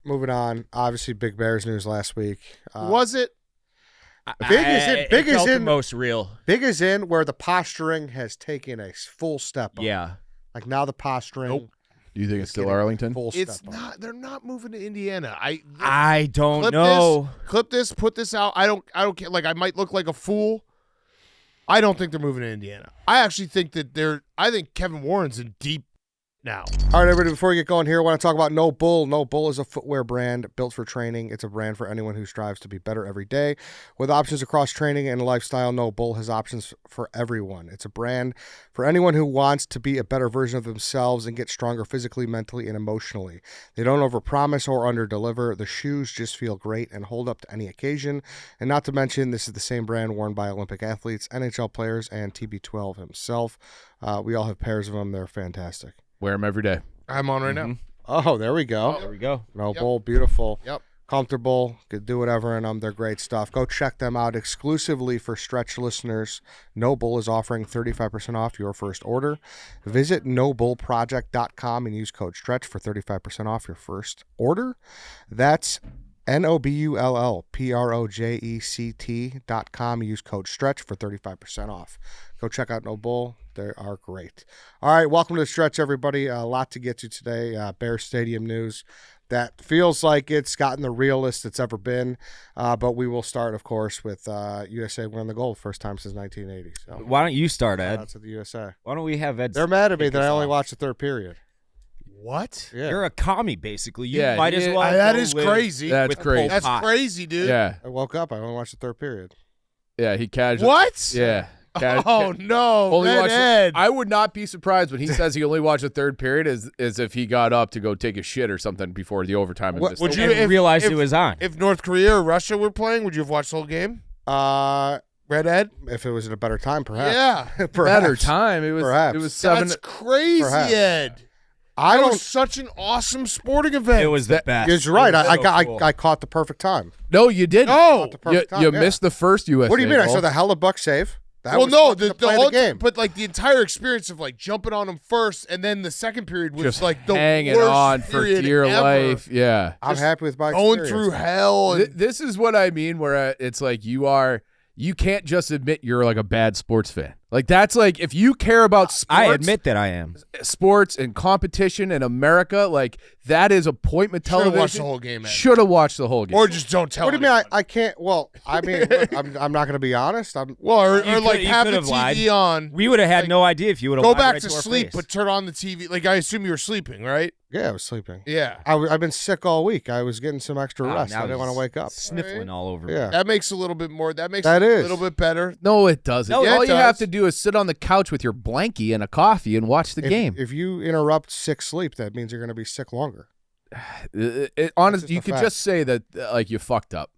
moving on. Obviously, big Bears news last week. Was it? Big is in. Big it is felt in. the most real. Big is in where the posturing has taken a full step up. Yeah. Like now the posturing. Nope. Do you think it's still getting a Arlington? Full It's step up. not. They're not moving to Indiana. I don't clip know. Clip this. Put this out. I don't care. Like I might look like a fool. I don't think they're moving to Indiana. I actually think that I think Kevin Warren's in deep now. All right, everybody, before we get going here, I want to talk about No Bull. No Bull is a footwear brand built for training. It's a brand for anyone who strives to be better every day. With options across training and lifestyle, No Bull has options for everyone. It's a brand for anyone who wants to be a better version of themselves and get stronger physically, mentally, and emotionally. They don't overpromise or underdeliver. The shoes just feel great and hold up to any occasion. And not to mention, this is the same brand worn by Olympic athletes, NHL players, and TB12 himself. We all have pairs of them. They're fantastic. Wear them every day. I'm on right now. Oh, there we go. There we go. No Bull, beautiful. Yep. Comfortable, could do whatever in them. They're great stuff. Go check them out exclusively for Stretch listeners. No Bull is offering 35% off your first order. Visit nobullproject.com and use code STRETCH for 35% off your first order. That's NOBULLPROJECT.com. Use code STRETCH for 35% off. Go check out No Bull. They are great. All right, welcome to the Stretch, everybody. A lot to get to today. Bears Stadium news that feels like it's gotten the realest it's ever been. But we will start, of course, with USA winning the gold, first time since 1980. So Why don't you start, Ed? shout out to the USA. Why don't we have Ed? They're mad at me kick that I us only off? watched the third period. What? Yeah, You're a commie, basically. You Yeah, might as yeah, well. that go is with- crazy. That's with crazy. Pol That's Pot. crazy, dude. Yeah. I woke up. I only watched the third period. Yeah, he casually. What? Yeah. Oh no, Only Red watched Ed. I would not be surprised when he says he only watched the third period as if he got up to go take a shit or something before the overtime. And What- missed would it. you- And if- realized if- it was on. If North Korea or Russia were playing, would you have watched the whole game? Red Ed? If it was at a better time, perhaps. Yeah. Perhaps. Better time. It was. Perhaps. It was 7. That's crazy, Perhaps. Ed. I That don't. was such an awesome sporting event. It was the best. You're right. It was I so got. cool. I caught the perfect time. No, you didn't. No. The perfect time, You yeah. missed the first USA. What do you mean? I goal. saw the Hellebuck save. That Well, was no, fucking the play of whole game. but like the entire experience of like jumping on him first, and then the second period was Just like the hanging worst on for period dear ever. life. Yeah. I'm happy with my Going experience. through hell. And, This is what I mean, where it's like you can't just admit you're like a bad sports fan. Like that's like if you care about sports, I admit that I am. sports and competition in America, like that is appointment Should've television. watched the whole game, Ed. Should have watched the whole game. or just don't tell. What do you mean? anyone. I can't. Well, I mean, look, I'm not going to be honest. Well, or You like could- you have the could've lied. TV on. We would have had Like, no idea if you would have Go lied back right to our sleep, face. but turn on the TV. Like I assume you were sleeping, right? Yeah, I was sleeping. Yeah. I've been sick all week. I was getting some extra Wow, rest. now I didn't he's want to wake up. sniffling all over. Yeah. That makes a little bit more. That makes That it is. a little bit better. No, it doesn't. No, All it you have does. to do is sit on the couch with your blankie and a coffee and watch the game. If you interrupt sick sleep, that means you're going to be sick longer. Honest, just you a could fact. just say that like you fucked up.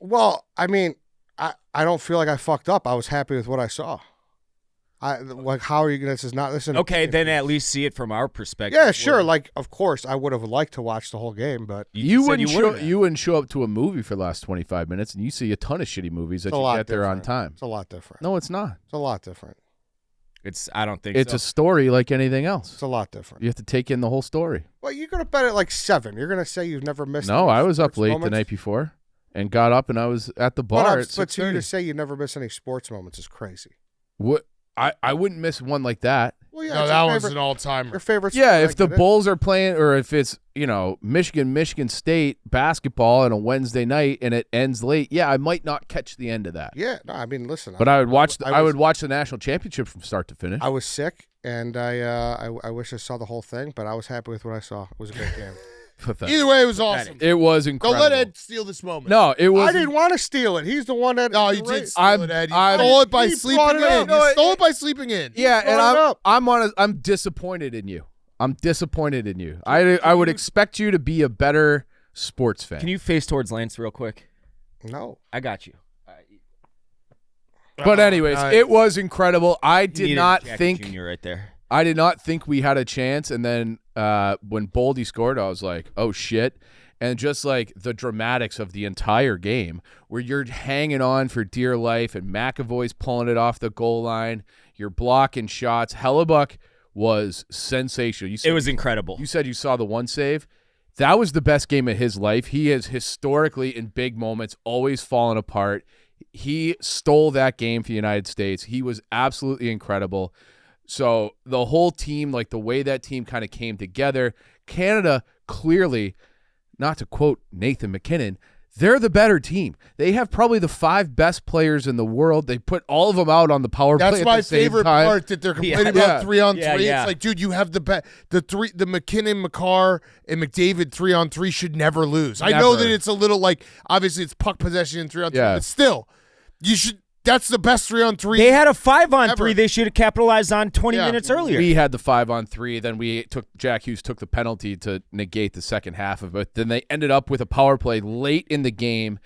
Well, I mean, I don't feel like I fucked up. I was happy with what I saw. Like, how are you going to? This is not. Listen. Okay, then at least see it from our perspective. Yeah, sure. Where Like, of course, I would have liked to watch the whole game, but You said wouldn't wouldn't have. you wouldn't show up to a movie for the last 25 minutes, and you see a ton of shitty movies that it's a you lot get there on different. time. It's a lot different. No, it's not. It's a lot different. I don't think It's so. a story like anything else. It's a lot different. You have to take in the whole story. Well, you're going to bet at like 7. You're going to say you've never missed. No, any I was up sports late moments? the night before and got up and I was at the bar at But to you to 6:30. say you never miss any sports moments is crazy. What? I wouldn't miss one like that. Well, yeah, No, it's that your one's favorite, an all-timer. your favorite. Yeah, sport, if I the get it. Bulls are playing, or if it's Michigan State basketball on a Wednesday night and it ends late, yeah, I might not catch the end of that. Yeah, no, I mean, listen. But I would watch. I was- would watch the national championship from start to finish. I was sick, and I wish I saw the whole thing, but I was happy with what I saw. It was a great game. Either way, it was awesome. It was Don't incredible. let Ed steal this moment. No, it was. I didn't want to steal it. He's the one that. No, you Right. did steal I'm- it, Ed. You I'm- stole it by He sleeping brought it up. in. No, You stole it by sleeping in. Yeah, and brought it up. I'm disappointed in you. I'm disappointed in you. I would expect you to be a better sports fan. Can you face towards Lance real quick? No. I got you. But anyways, it was incredible. I did Needed not Jackie think Jr. right there. I did not think we had a chance. And then when Boldy scored, I was like, oh shit. And just like the dramatics of the entire game, where you're hanging on for dear life, and McAvoy's pulling it off the goal line, you're blocking shots. Hellebuck was sensational. You said, It was incredible. You said you saw the one save. that was the best game of his life. He has historically, in big moments, always fallen apart. He stole that game for the United States. He was absolutely incredible. So the whole team, like the way that team kind of came together, Canada clearly, not to quote Nathan McKinnon, they're the better team. They have probably the 5 best players in the world. They put all of them out on the power play. That's at my the same favorite time. part, that they're complaining Yeah. about 3-on-3. Yeah. It's like, dude, you have the McKinnon, McCarr, and McDavid 3-on-3 should never lose. I know Never. that it's a little like, obviously it's puck possession in 3-on-3, Yeah. but still, you should. That's the best 3-on-3. They had a 5-on-3 Ever. they should have capitalized on 20 Yeah. minutes earlier. We had the 5-on-3. Then Jack Hughes took the penalty to negate the second half of it. Then they ended up with a power play late in the game.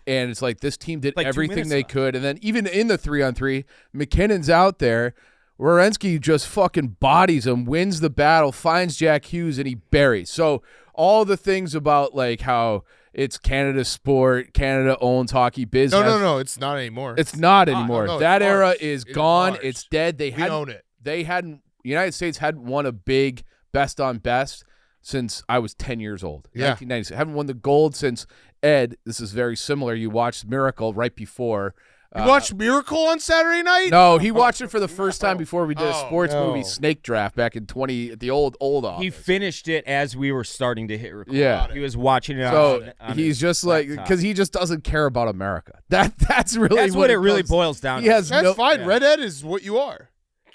And it's like this team did Like 2 everything minutes they left. could. And then even in the 3-on-3, McKinnon's out there. Werenski just fucking bodies him, wins the battle, finds Jack Hughes, and he buries. So all the things about like how it's Canada's sport, Canada owns hockey business. No, it's not anymore. It's not anymore. no, That it's era ours. is It is gone. ours. It's dead. we own it. The United States hadn't won a big best on best since I was 10 years old. Yeah. 1996. Haven't won the gold since Ed. This is very similar. You watched Miracle right before. You watched Miracle on Saturday night? No, he watched it for the first time before we did a Oh, sports no. movie Snake Draft back in the old office. He finished it as we were starting to hit record. Yeah. He was watching it So on he's his just like, laptop. because he just doesn't care about America. That's really That's what it really comes- boils down He to. has That's no, fine. yeah. Red Ed is what you are.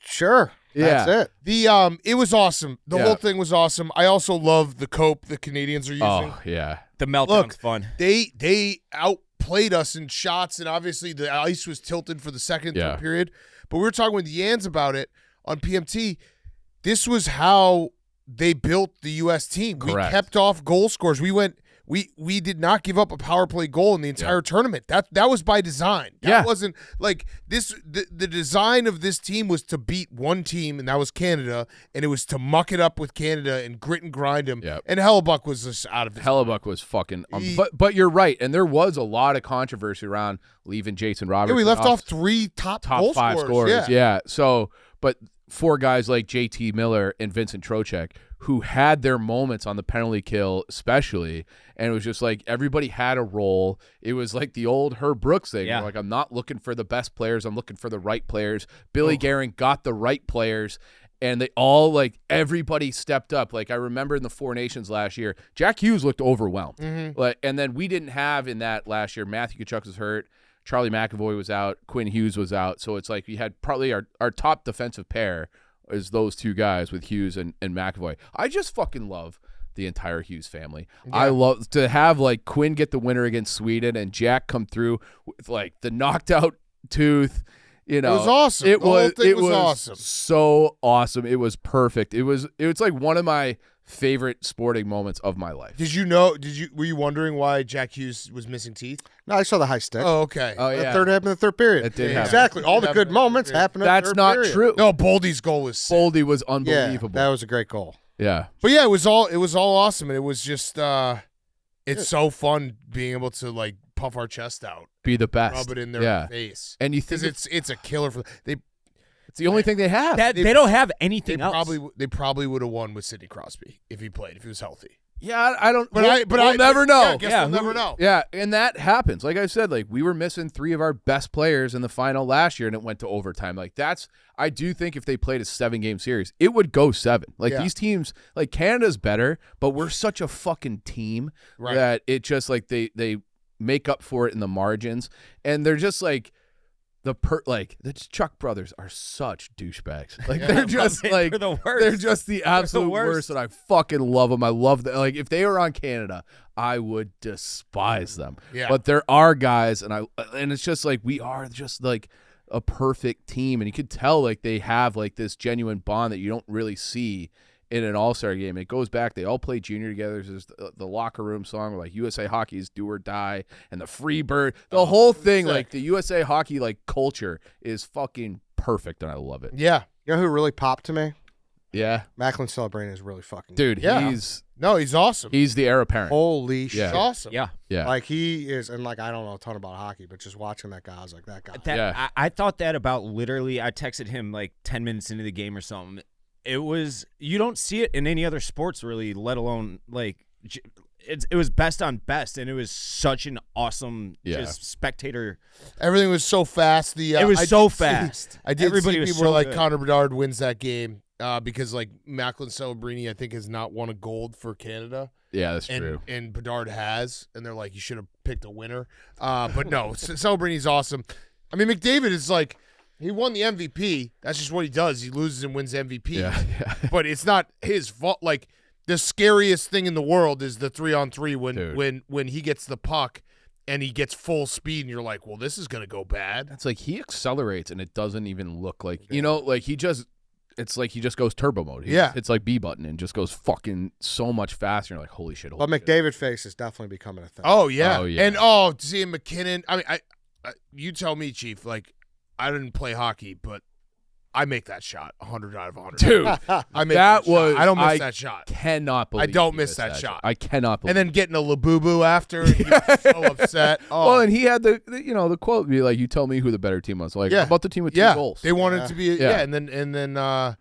Sure. Yeah. That's it. It was awesome. The Yeah. whole thing was awesome. I also love the cope the Canadians are using. Oh yeah. The meltdown's Look, fun. They outplayed us in shots, and obviously the ice was tilted for the second Yeah. third period. But we were talking with Yans about it on PMT. This was how they built the U.S. team. Correct. We kept off goal scores. We did not give up a power play goal in the entire tournament. That was by design. That Yeah. wasn't like this. The design of this team was to beat one team, and that was Canada, and it was to muck it up with Canada and grit and grind them. Yep. And Hellebuck was just out of his Hellebuck was fucking. He- But you're right, and there was a lot of controversy around leaving Jason Roberts. Yeah, we left off 3 top goal 5 scorers. scorers. Yeah. So, but 4 guys like JT Miller and Vincent Trocheck who had their moments on the penalty kill, especially, and it was just like everybody had a role. It was like the old Herb Brooks thing. Yeah. Like, I'm not looking for the best players. I'm looking for the right players. Billy Guerin got the right players. And they all, like, everybody stepped up. Like, I remember in the Four Nations last year, Jack Hughes looked overwhelmed. Mm-hmm. Like, and then we didn't have in that last year, Matthew Tkachuk was hurt, Charlie McAvoy was out, Quinn Hughes was out. So it's like we had probably our top defensive pair is those 2 guys with Hughes and McAvoy. I just fucking love the entire Hughes family. I love to have, like, Quinn get the winner against Sweden and Jack come through with, like, the knocked out tooth. You know, It was awesome. It The whole was. thing It was was awesome. so awesome. It was perfect. It was like one of my favorite sporting moments of my life. Were you wondering why Jack Hughes was missing teeth? No, I saw the high stick. Oh, okay. Oh The yeah, third happened in the third period. It did Yeah. happen. Exactly. All the It good happened in the moments third period. happened in the That's third not period. true. No, Boldy's goal was sick. Boldy was Yeah, unbelievable. that was a great goal. Yeah. But yeah, it was all awesome, and it was just it's so fun being able to, like, puff our chest out, Be the best. rub it in their yeah. face, And you because think it's a killer for it's the only thing they have. They don't have anything else. they probably would have won with Sidney Crosby if he was healthy. yeah, I don't. But we'll never know. Yeah, I guess we'll never know. Yeah, and that happens. Like I said, like we were missing 3 of our best players in the final last year, and it went to overtime. Like I do think if they played a 7-game series, it would go 7. Like Yeah. these teams, like Canada's better, but we're such a fucking team Right. that it just like they make up for it in the margins, and they're just like. The Chuck brothers are such douchebags. Like they're just like They're the worst. they're just the absolute worst. worst, and I fucking love them. I love that. Like if they were on Canada, I would despise them. Yeah. But there are guys, and it's just like we are just like a perfect team, and you could tell like they have like this genuine bond that you don't really see in an all-star game. It goes back, they all play junior together. There's the locker room song where like USA Hockey is do or die, and the free bird, the whole thing, sick. like the USA Hockey like culture is fucking perfect, and I love it. Yeah. You know who really popped to me? Yeah, Macklin Celebrating is really fucking dude, Yeah. he's awesome. the heir apparent. Holy Yeah. shit. He's awesome. Yeah. Yeah, Like he is, and like I don't know a ton about hockey, but just watching that guy, I was like, that guy. Yeah. I thought that about literally. I texted him like 10 minutes into the game or something. It was, you don't see it in any other sports really, let alone like it was best on best, and it was such an awesome just spectator. Everything was so fast. It was so fast. I did Everybody see was people so were like good. Connor Bedard wins that game because like Macklin Celebrini I think has not won a gold for Canada. Yeah, that's and, true. And Bedard has, and they're like, you should have picked a winner. But no, Celebrini's awesome. I mean, McDavid is like, he won the MVP. That's just what he does. He loses and wins MVP. Yeah. But it's not his fault. Like, the scariest thing in the world is the 3-on-3 when he gets the puck and he gets full speed, and you're like, well, this is going to go bad. It's like he accelerates, and it doesn't even look like like it's like he just goes turbo mode. It's like B button and just goes fucking so much faster. You're like, holy shit. But McDavid face is definitely becoming a thing. Oh yeah. Oh, yeah. And seeing McKinnon. I mean, I you tell me, Chief. Like, I didn't play hockey, but I make that shot 100 out of 100. Dude, I make that shot. was I don't miss that shot. Cannot believe I don't he miss missed that shot. I cannot believe. And then getting a Labubu after, and he was so upset. Oh. Well, and he had the quote be like, "You tell me who the better team was." Like, how about the team with 2 goals? They wanted to be and then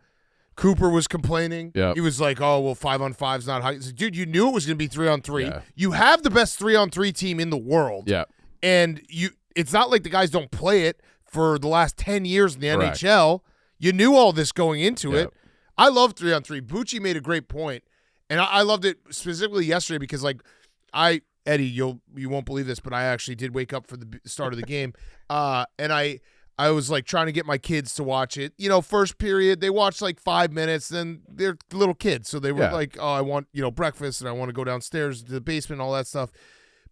Cooper was complaining. Yeah. He was like, "Oh, well, 5-on-5's not high." Said, dude, you knew it was going to be 3-on-3. Yeah. You have the best 3-on-3 team in the world. Yeah. And it's not like the guys don't play it for the last 10 years in the Correct. NHL. You knew all this going into Yeah. it. I love 3-on-3. Bucci made a great point, and I loved it specifically yesterday because, like, Eddie, you won't believe this, but I actually did wake up for the start of the game, and I was like trying to get my kids to watch it. You know, first period they watched like 5 minutes, then they're little kids, so they were like, "Oh, I want breakfast, and I want to go downstairs to the basement, all that stuff."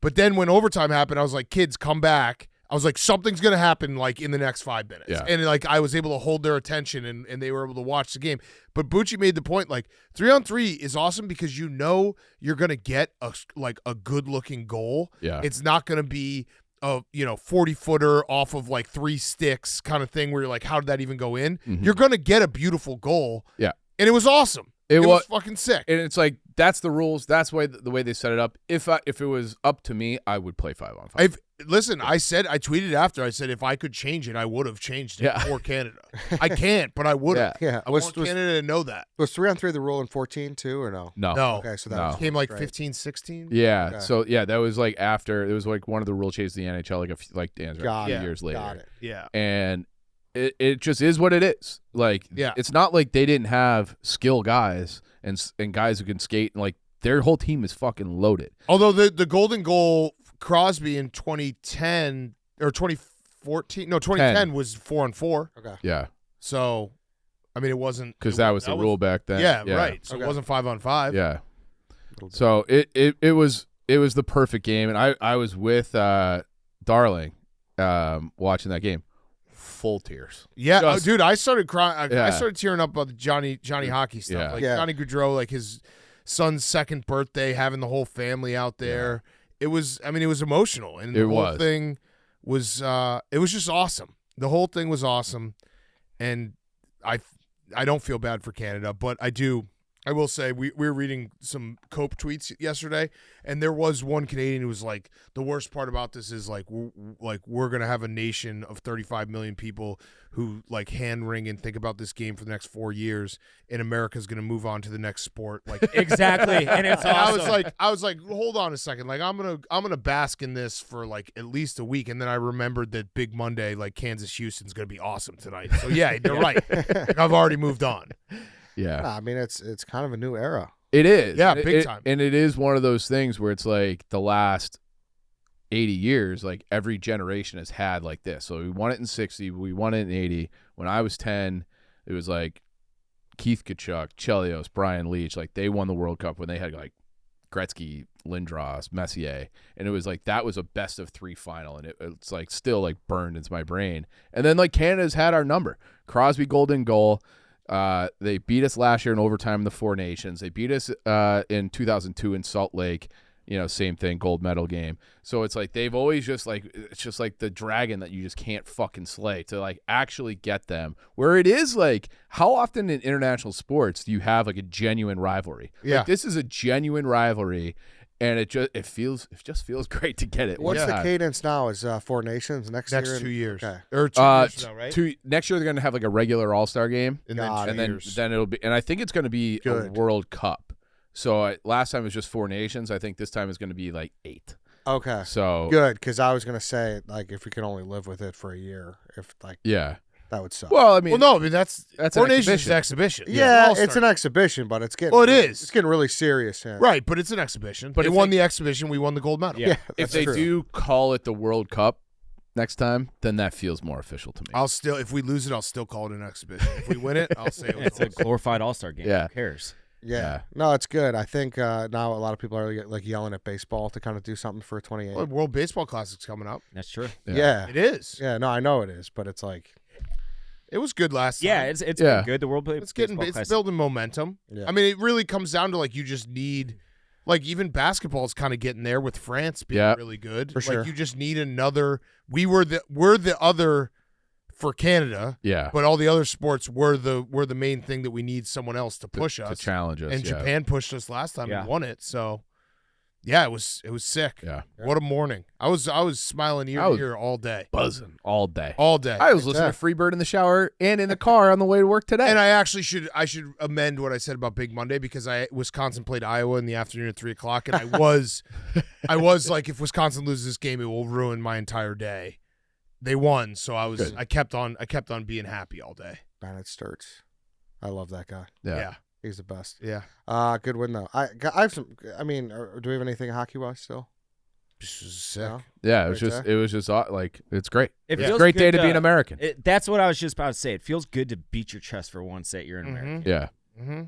But then when overtime happened, I was like, "Kids, come back." I was like, something's going to happen like in the next 5 minutes. Yeah. And like I was able to hold their attention and they were able to watch the game. But Bucci made the point, like 3-on-3 is awesome because you know you're going to get a good looking goal. Yeah. It's not going to be a 40-footer off of like 3 sticks kind of thing where you're like, how did that even go in? Mhm. You're going to get a beautiful goal. Yeah. And it was awesome. It was fucking sick. And it's like, that's the rules. That's why the way they set it up. If it was up to me, I would play 5-on-5. Listen, I tweeted after. I said if I could change it, I would have changed it for Canada. I can't, but I would have. Yeah. I want Canada to know that. Was 3-on-3 the rule in 14 too, or no? No. Okay, so that was came like great. 15, 16. Yeah. Okay. So yeah, that was like after it was like one of the rule changes in the NHL, like Dan's right, a few years later. Got it. Yeah. And it just is what it is. Like, Yeah. it's not like they didn't have skill guys and guys who can skate. And like their whole team is fucking loaded. Although the golden goal Crosby in 2010 or 2014, no 2010 was 4-on-4. Okay. Yeah, So, I mean, it wasn't because that was the rule back then. Yeah, right. So Okay. it wasn't 5-on-5. Yeah. So it was the perfect game, and I was with Darling watching that game, full tears. Yeah, Just- dude, I started crying. I Yeah. started tearing up about the Johnny hockey stuff. Yeah. Like Yeah. Johnny Gaudreau, like his son's second birthday, having the whole family out there. It was emotional, and the It whole was. thing was it was just awesome. The whole thing was awesome, and I don't feel bad for Canada, but I do. I will say we were reading some Cope tweets yesterday, and there was one Canadian who was like, the worst part about this is like we're gonna have a nation of 35 million people who like hand wring and think about this game for the next 4 years, and America's gonna move on to the next sport. Like Exactly, and it's and awesome. I was like, hold on a second, like I'm gonna bask in this for like at least a week, and then I remembered that Big Monday, like Kansas Houston's gonna be awesome tonight. So yeah, you're right. Like, I've already moved on. Yeah. I mean, it's kind of a new era. It is. Yeah, And big time. And it is one of those things where it's like the last 80 years, like every generation has had like this. So we won it in 60, we won it in 80. When I was 10, it was like Keith Kachuk, Chelios, Brian Leach, like they won the World Cup when they had like Gretzky, Lindros, Messier, and it was like that was a best of 3 final, and it's like still like burned into my brain. And then like Canada's had our number. Crosby golden goal. They beat us last year in overtime in the Four Nations. They beat us in 2002 in Salt Lake. You know, same thing, gold medal game. So it's like they've always just like, it's just like the dragon that you just can't fucking slay to like actually get them. Where it is like, how often in international sports do you have like a genuine rivalry? Yeah. Like, this is a genuine rivalry, and it just feels great to get it. What's Yeah. the cadence now? Is Four Nations next year? Next 2 years. Okay. Or 2 years from now, right? Next year they're going to have like a regular All-Star game, And then Got 2 and then years. then it'll be, and I think it's going to be Good. a World Cup. So last time it was just 4 nations. I think this time is going to be like 8. Okay. So Good, because I was gonna say like if we could only live with it for a year, if like yeah. that would suck. Well, I mean, Well, no, I mean that's an Four Nations is exhibition. an exhibition. yeah, All-Star it's an exhibition, but it's getting Well, it is. It's getting really serious. Yeah. right, but it's an exhibition. But They if won they- the exhibition. We won the gold medal. Yeah. Yeah, if that's they true. do call it the World Cup next time, then that feels more official to me. I'll still, if we lose it, I'll still call it an exhibition. If we win it, I'll say it was It's a glorified All-Star game. Yeah. Who cares? Yeah. No, it's good. I think now a lot of people are like yelling at baseball to kind of do something for 28. Well, World Baseball Classic's coming up. That's true. Yeah. It is. Yeah, no, I know it is, but it's like, It was good last time. Yeah, it's Yeah. been good. The World It's Baseball it's Classic. building momentum. Yeah. I mean, it really comes down to like you just need, like even basketball is kind of getting there with France being Yeah. really good. For sure. Like you just need another. We're the other for Canada, Yeah. but all the other sports were the main thing that we need someone else to push to us. challenge us. And yeah. Japan pushed us last time Yeah. and won it. So yeah, it was sick. Yeah. What a morning. I was smiling ear I to was ear all day. buzzing all day. All day. I was listening to Freebird in the shower and in the car on the way to work today. And I actually should amend what I said about Big Monday because Wisconsin played Iowa in the afternoon at 3:00, and I was like, if Wisconsin loses this game, it will ruin my entire day. They won, so I kept on being happy all day. Bennett Sturts. I love that guy. Yeah. He's the best. Yeah. Good win though. I have some. I mean, do we have anything hockey wise still? This is sick. No? yeah, it was Right just like it's great. It It's a feels great day good to be an American. That's what I was just about to say. It feels good to beat your chest for once that you're an American. yeah. Mm-hmm.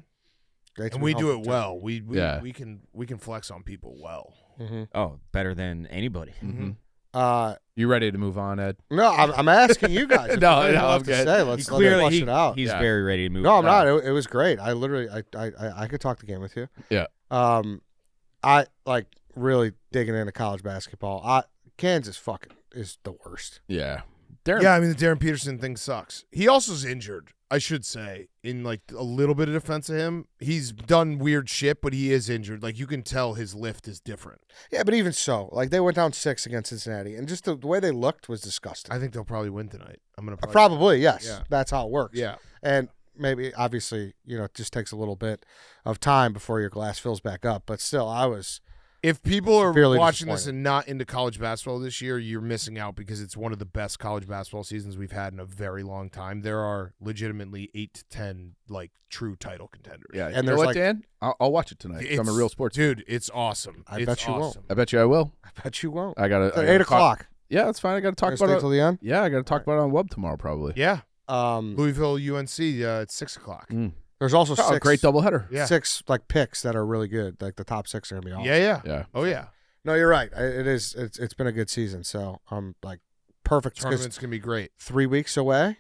Great to And be we do home it for well. We Yeah. can flex on people well. Mm-hmm. Oh, better than anybody. Mm-hmm. Uh, You ready to move on, Ed? no, I'm asking you guys. If No, you no, have I'm to good. say, He let's clearly flush it out. he's Yeah. very ready to move. No, I'm on. not. It was great. I literally, I could talk the game with you. Yeah. I like really digging into college basketball. Kansas fucking is the worst. Yeah. Darren, Yeah, I mean the Darren Peterson thing sucks. He also is injured, I should say, in like a little bit of defense of him. He's done weird shit, but he is injured. Like you can tell his lift is different. Yeah, but even so, like they went down 6 against Cincinnati, and just the way they looked was disgusting. I think they'll probably win tonight. I'm gonna Probably yes. Yeah. That's how it works. Yeah. And maybe obviously it just takes a little bit of time before your glass fills back up. But still, I was If people are Severely watching this disappointed. and not into college basketball this year, you're missing out because it's one of the best college basketball seasons we've had in a very long time. There are legitimately 8 to 10 like true title contenders. Yeah. And you know there's what, like- Dan? I'll watch it tonight. 'Cause I'm a real sports fan. dude. It's awesome. I It's bet you won't. awesome. I bet you I will. I bet you won't. I got It's at 8 o'clock. Yeah, that's fine. I got to talk Gonna about stay it. till the end. Yeah, I got to talk about it on Wub tomorrow probably. Yeah, Um, Louisville UNC at 6:00. Mm. there's also Oh, 6 great doubleheader. Yeah. 6 like picks that are really good. Like the top 6 are gonna be awesome. Yeah. Yeah. Oh yeah. No, you're right. It is. It's been a good season. So like perfect. 'Cause Tournament's gonna be great. 3 weeks away.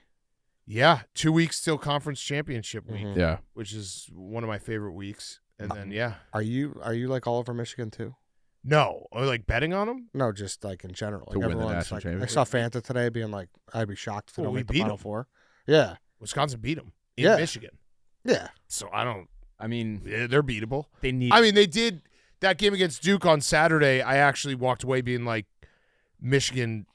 Yeah, 2 weeks till conference championship week, Mhm. Yeah. which is one of my favorite weeks. And then yeah, Are you like all over Michigan too? no, or like betting on them. No, just like in general. Like To win the everyone's national like, I championship? saw Fanta today being like, I'd be shocked if they Well, don't we make the beat Final 'em. Four. Yeah, Wisconsin beat them in Yeah. Michigan, yeah. so I don't. I mean, Yeah, they're beatable. they need. I mean, they did that game against Duke on Saturday. I actually walked away being like, Michigan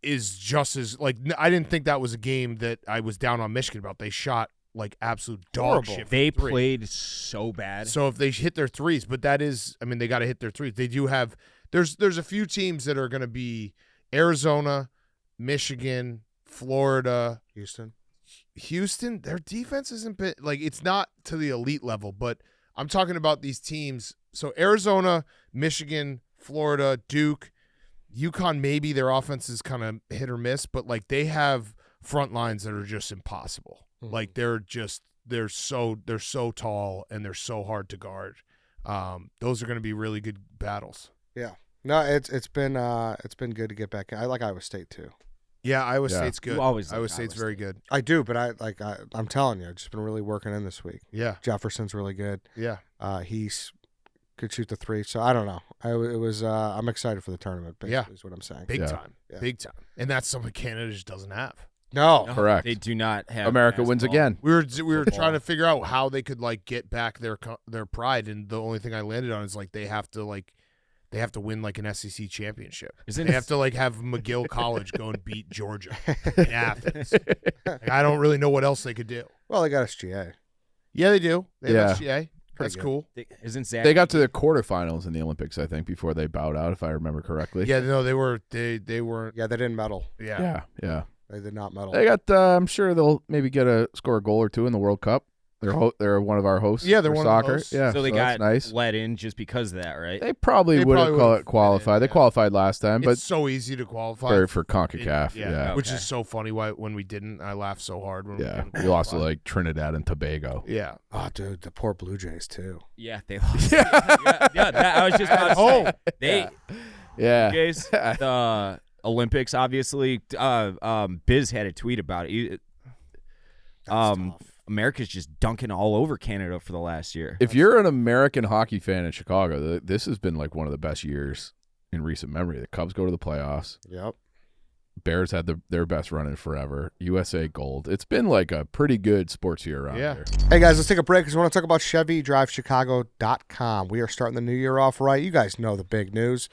is just as like. I didn't think that was a game that I was down on Michigan about. They shot like absolute dog Horrible. shit. they from three. played so bad. So if they hit their threes, but that is, I mean, they got to hit their threes. They do have. There's a few teams that are going to be Arizona, Michigan, Florida, Houston. Their defense isn't like it's not to the elite level, but I'm talking about these teams. So Arizona, Michigan, Florida, Duke, UConn. Maybe their offense is kind of hit or miss, but like they have front lines that are just impossible. Mhm. Like they're so tall and they're so hard to guard. Those are going to be really good battles. No, it's been good to get back. I like Iowa State too. Yeah, Iowa Yeah. State's good. You always Iowa like State's Iowa very State. good. I do, but I'm telling you, I've just been really working in this week. Yeah, Jefferson's really good. yeah. He's could shoot the 3, so I don't know. I'm excited for the tournament. Basically, Yeah. is what I'm saying. Big Yeah. time. Yeah. Big time. And that's something Canada just doesn't have. No, No, Correct. They do not have America wins basketball. again. We were Football. trying to figure out how they could like get back their pride, and the only thing I landed on is like they have to win like an SEC championship. Isn't They have to like have McGill College go and beat Georgia in Athens. Like, I don't really know what else they could do. well, they got SGA. Yeah, they do. They have Yeah. SGA. That's good. cool. Isn't Zach? They got to the quarterfinals in the Olympics, I think, before they bowed out, if I remember correctly. Yeah, no, they weren't. They weren't. Yeah, they didn't medal. Yeah. Yeah. They did not medal. They got. I'm sure they'll maybe score a goal or two in the World Cup. They're one of our hosts. Yeah, they're for one of the soccer. hosts. Yeah, So they that's got nice. let in just because of that, right? They probably They would probably have would've qualified. They yeah. qualified last time, but It's so easy to qualify for CONCACAF. Yeah. which Okay. is so funny. Why when we didn't, I laughed so hard when Yeah. we We lost to qualified. like Trinidad and Tobago. Yeah. Oh, dude, the poor Blue Jays too. Yeah, they lost. yeah, that, I was just about to say. They Yeah. Jays, the Olympics, obviously. Biz had a tweet about it. That's tough. America's just dunking all over Canada for the last year. If you're an American hockey fan in Chicago, this has been like one of the best years in recent memory. The Cubs go to the playoffs. Yep. Bears had their best run in forever. USA gold. It's been like a pretty good sports year around Yeah. here. Hey guys, let's take a break because we want to talk about ChevyDriveChicago.com. We are starting the new year off right. You guys know the big news.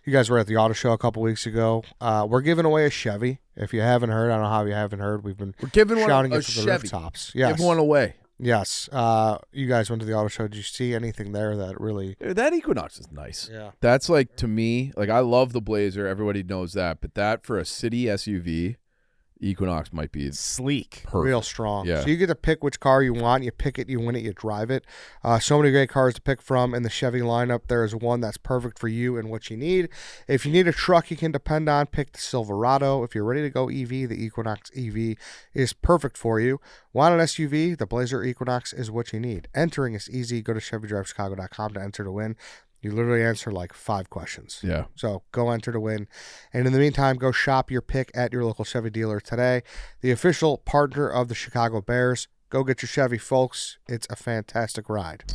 You guys were at the auto show a couple weeks ago. We're giving away a Chevy. If you haven't heard, I don't know how you haven't heard. We've been We're giving shouting one it a from the Chevy. rooftops. Yes. Give one away. Yes. You guys went to the auto show. Did you see anything there that really? Dude, that Equinox is nice. Yeah. That's like, to me, like I love the Blazer. Everybody knows that. But that for a city SUV, Equinox might be Sleek. perfect. Real strong. Yeah. So you get to pick which car you want. You pick it, you win it, you drive it. So many great cars to pick from in the Chevy lineup. There is one that's perfect for you and what you need. If you need a truck you can depend on, pick the Silverado. If you're ready to go EV, the Equinox EV is perfect for you. Want an SUV? The Blazer Equinox is what you need. Entering is easy. Go to ChevyDriveChicago.com to enter to win. You literally answer like 5 questions. Yeah. So go enter to win. And in the meantime, go shop your pick at your local Chevy dealer today. The official partner of the Chicago Bears. Go get your Chevy, folks. It's a fantastic ride.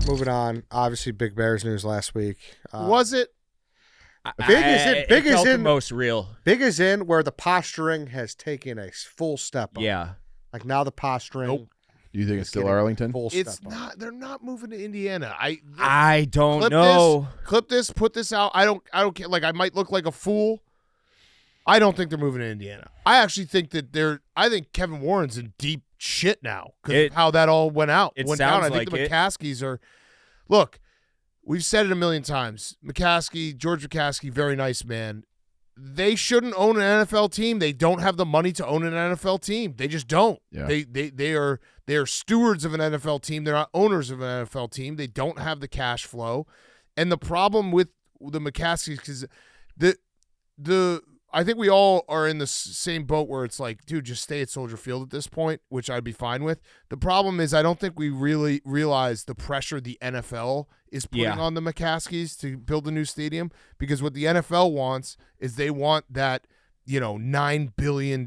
Moving on. Obviously, big Bears news last week. Was it? Big is in- It big is felt the in- most real. Big is in where the posturing has taken a full step up. Yeah. Like now the posturing. Nope. Do you think is it's still getting a Arlington? Full It's step up. not. They're not moving to Indiana. I don't Clip know. Clip this. Put this out. I don't care. Like I might look like a fool. I don't think they're moving to Indiana. I actually think that I think Kevin Warren's in deep shit now because of how that all went down. It I sounds think like the it. McCaskies are. Look, we've said it a million times. George McCaskey, very nice man. They shouldn't own an NFL team. They don't have the money to own an NFL team. They just don't. Yeah. They are stewards of an NFL team. They're not owners of an NFL team. They don't have the cash flow. And the problem with the McCaskies, because I think we all are in the same boat where it's like, dude, just stay at Soldier Field at this point, which I'd be fine with. The problem is I don't think we really realize the pressure the NFL is putting on the McCaskies to build a new stadium, because what the NFL wants is they want that, $9 billion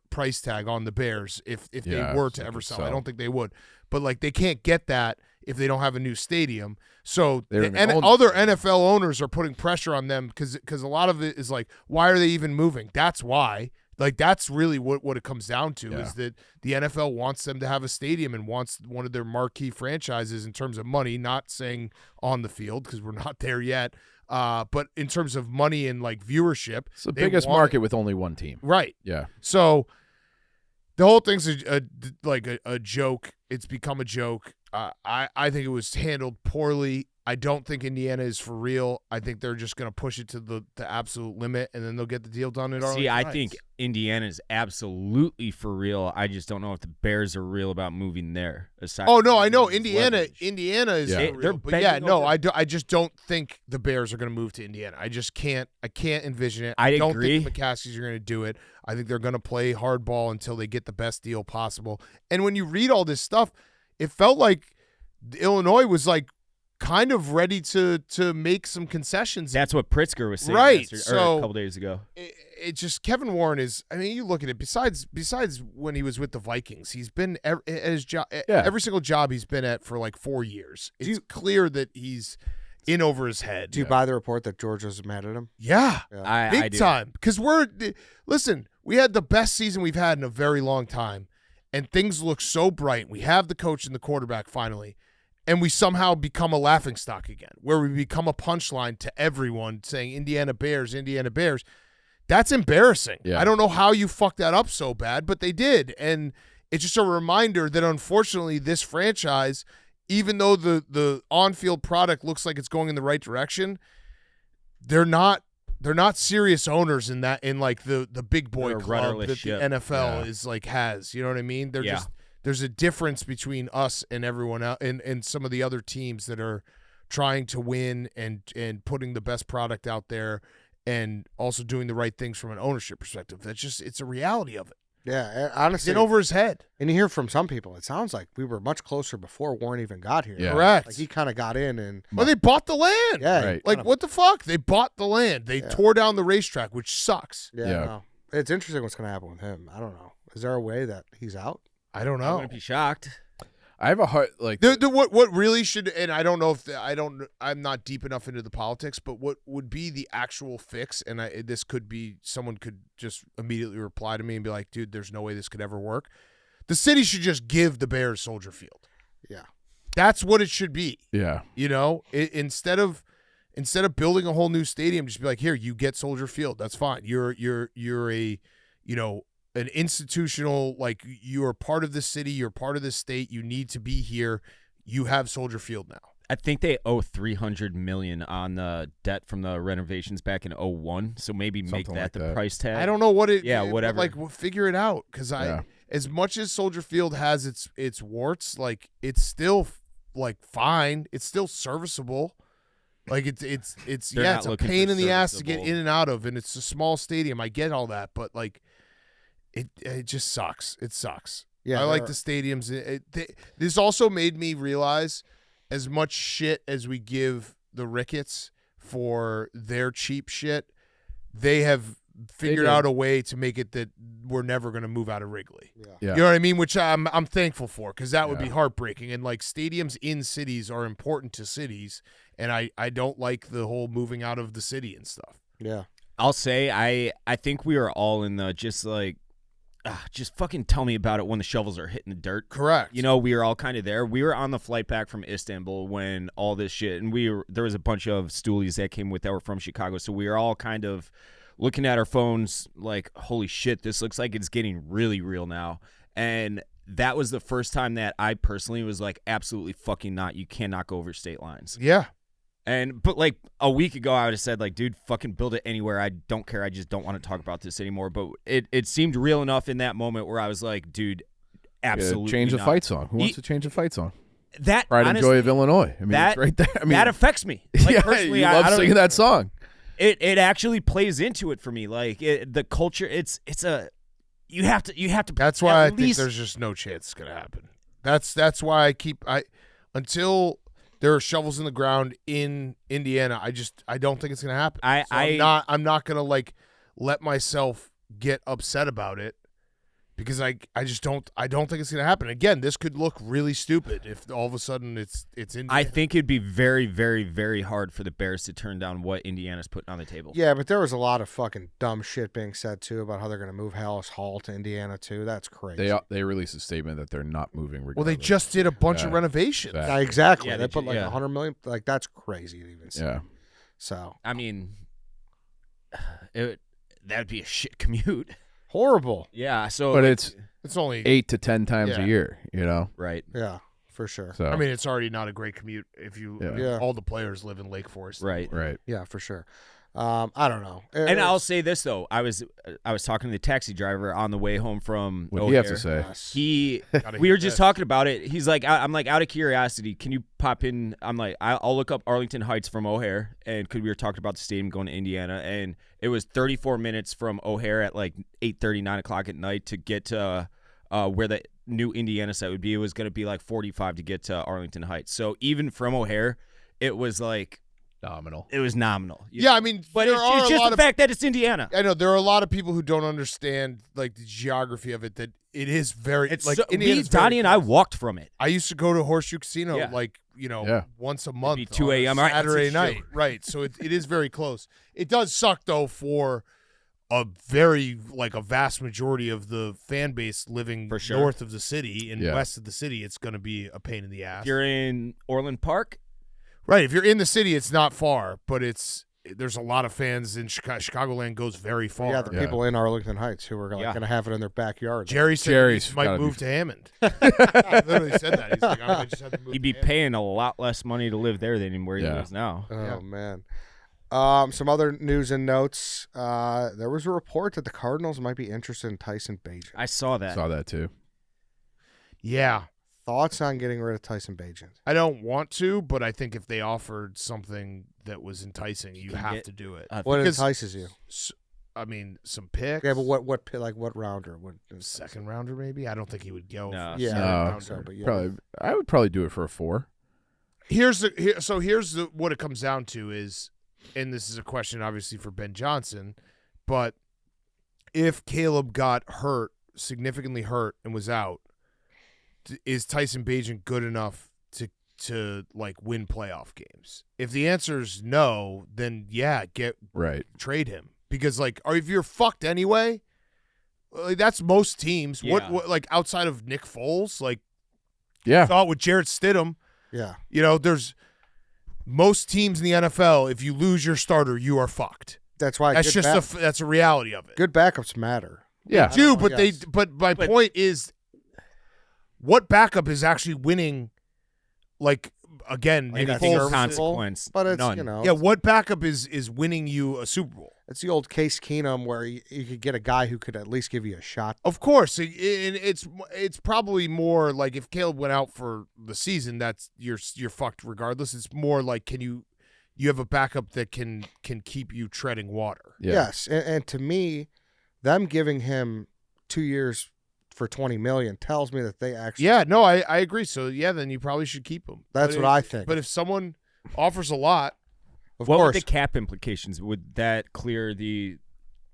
price tag on the Bears if they were to ever sell. I don't think they would. But, like, they can't get that if they don't have a new stadium. So other NFL owners are putting pressure on them because a lot of it is like, why are they even moving? That's why. Like, that's really what it comes down to is that the NFL wants them to have a stadium and wants one of their marquee franchises in terms of money, not saying on the field because we're not there yet, but in terms of money and, like, viewership. It's the biggest market with only one team. Right. Yeah. So the whole thing's a joke. It's become a joke. I think it was handled poorly. I don't think Indiana is for real. I think they're just going to push it to the absolute limit, and then they'll get the deal done at Arlington See, I Heights. think Indiana is absolutely for real. I just don't know if the Bears are real about moving there. Oh no, I know Indiana. leverage. Indiana is Yeah. for real, They're but yeah, bending no, over. I just don't think the Bears are going to move to Indiana. I just can't. I can't envision it. I don't agree. think the McCaskies are going to do it. I think they're going to play hardball until they get the best deal possible. And when you read all this stuff, it felt like Illinois was like kind of ready to make some concessions. That's what Pritzker was saying Right, yesterday, or so- a couple days ago. It just Kevin Warren is. I mean, you look at it. Besides when he was with the Vikings, he's been at his job. Every single job he's been at for like 4 years. It's clear that he's in over his head. Do you buy the report that George was mad at him? Yeah, I big do. time. Because listen, we had the best season we've had in a very long time, and things look so bright. We have the coach and the quarterback finally, and we somehow become a laughingstock again, where we become a punchline to everyone saying Indiana Bears, Indiana Bears. That's embarrassing. Yeah. I don't know how you fucked that up so bad, but they did. And it's just a reminder that unfortunately this franchise even though the on-field product looks like it's going in the right direction, they're not serious owners in like the big boy They're a club rudderless that ship. the NFL is like has. You know what I mean? They're just there's a difference between us and everyone else and some of the other teams that are trying to win and putting the best product out there and also doing the right things from an ownership perspective. It's a reality of it. Yeah, honestly. It's in over his head. And you hear from some people, it sounds like we were much closer before Warren even got here. Yeah. Correct. Like he kind of got in and Well, they bought the land. yeah, Right. Like, what the fuck? They bought the land. They tore down the racetrack, which sucks. yeah. Yeah. No. It's interesting what's going to happen with him. I don't know. Is there a way that he's out? I don't I know. wouldn't be shocked. I have a heart like What really should, and I don't know if I'm not deep enough into the politics, but what would be the actual fix? And this could be someone could just immediately reply to me and be like, "Dude, there's no way this could ever work." The city should just give the Bears Soldier Field. Yeah. That's what it should be. yeah. You know, instead of building a whole new stadium, just be like, "Here, you get Soldier Field. That's fine. You're a, you know, an institutional, like, you are part of the city, you're part of the state, you need to be here. You have Soldier Field now." I think they owe $300 million on the debt from the renovations back in 2001. So maybe make Something that like the that. price tag. I don't know what it. Yeah, but, whatever. Like, figure it out, because as much as Soldier Field has its warts, like, it's still like fine. It's still serviceable. Like it's They're not a looking pain for in the ass to get serviceable. in and out of, and it's a small stadium. I get all that, but like, it just sucks. It sucks. Yeah. I like the stadiums. This also made me realize, as much shit as we give the Ricketts for their cheap shit, they have figured did. out a way to make it that we're never going to move out of Wrigley. Yeah. Yeah. You know what I mean? Which I'm thankful for, because that would be Yeah. heartbreaking. And like, stadiums in cities are important to cities, and I don't like the whole moving out of the city and stuff. Yeah. I'll say I think we are all in the just fucking tell me about it when the shovels are hitting the dirt. Correct. You know, we were all kind of there. We were on the flight back from Istanbul when all this shit, and there was a bunch of stoolies that came with that were from Chicago, so we were all kind of looking at our phones like, holy shit, this looks like it's getting really real now. And that was the first time that I personally was like, absolutely fucking not. You cannot go over state lines. Yeah. But like a week ago, I would have said like, dude, fucking build it anywhere. I don't care. I just don't want to talk about this anymore. But it seemed real enough in that moment where I was like, dude, absolutely Change the not. fight song. Who wants to change the fight song? That Pride and honestly, Joy of Illinois. I mean, that it's right there. I mean, that affects me. Like, yeah, personally, you I love don't- singing that song. It actually plays into it for me. Like the culture. It's a you have to. That's why I at think least- there's just no chance it's gonna happen. That's why until there are shovels in the ground in Indiana, I don't think it's gonna happen. I'm not gonna like let myself get upset about it, because I don't think it's gonna happen. Again, this could look really stupid if all of a sudden it's Indiana. I think it'd be very, very, very hard for the Bears to turn down what Indiana's putting on the table. Yeah, but there was a lot of fucking dumb shit being said too about how they're going to move Hallis Hall to Indiana too. That's crazy. They released a statement that they're not moving. Well, they regardless. just did a bunch of Yeah. renovations. Exactly. Yeah, exactly. Yeah, they put like yeah. 100 million. Like, that's crazy to even say. Yeah. So I mean, that'd be a shit commute. horrible. Yeah. So, But like, It's only 8 to 10 times Yeah. a year, you know. right. Yeah, for sure. So I mean, it's already not a great commute if you. Yeah. I mean, Yeah. all the players live in Lake Forest. Right. right. Yeah, for sure. I don't know. And I'll say this though, I was talking to the taxi driver on the way home from What do you have to O'Hare. say? Gotta We hear were just this. talking about it. He's like, I'm like, out of curiosity, can you pop in? I'm like, I'll look up Arlington Heights from O'Hare, and because we were talking about the stadium going to Indiana, and it was 34 minutes from O'Hare at like 8:30, 9 o'clock at night to get to where the new Indiana site would be. It was going to be like 45 to get to Arlington Heights. So even from O'Hare, it was like, Nominal. it was nominal. Yeah, I mean, But there it's are a just lot the of. fact that it's Indiana. I know there are a lot of people who don't understand like the geography of it. That it is very It's like so, Indiana's very Donnie and I close. walked from it. I used to go to Horseshoe Casino Yeah. like Yeah. once a month. be 2 on a.m., right? Saturday That's a night, shoot. right? So it is very close. It does suck though for a very like a vast majority of the fan base living For sure. north of the city and Yeah. west of the city. It's going to be a pain in the ass. If you're in Orland Park, Right. If you're in the city, it's not far, but it's there's a lot of fans in Chicagoland goes very far. Yeah, the people in Arlington Heights who are going to have it in their backyard. Jerry said he might move to Hammond. He literally said that. He's like, I just have to move. He'd be paying a lot less money to live there than where he lives now. Oh man. Some other news and notes. There was a report that the Cardinals might be interested in Tyson Bagent. I saw that. Saw that too. Yeah. Thoughts on getting rid of Tyson Bagent? I don't want to, but I think if they offered something that was enticing, you have to do it. What entices you? I mean, some picks. Yeah, but what rounder? Second rounder maybe? I don't think he would go. No. I would probably do it for a 4. Here's what it comes down to is, and this is a question obviously for Ben Johnson, but if Caleb got hurt, significantly hurt, and was out, is Tyson Bagent good enough to like win playoff games? If the answer is no, then trade him, because if you're fucked anyway, that's most teams. Yeah. What like outside of Nick Foles, Yeah. with Jarrett Stidham. Yeah. There's most teams in the NFL. If you lose your starter, you are fucked. That's why That's just that's a reality of it. good backups matter. Yeah. They do, but my point is, what backup is actually winning? Again, Nick Foles, consequence, but it's none. what backup is winning you a Super Bowl? It's the old Case Keenum where you could get a guy who could at least give you a shot. Of course, it's probably more like if Caleb went out for the season, that's you're fucked regardless. It's more like can you have a backup that can keep you treading water. Yeah. Yes, and to me, them giving him 2 years for $20 million tells me that they actually. Yeah, no, I agree. So then you probably should keep him. That's what I think. But if someone offers a lot, of what course, would the cap implications? Would that clear the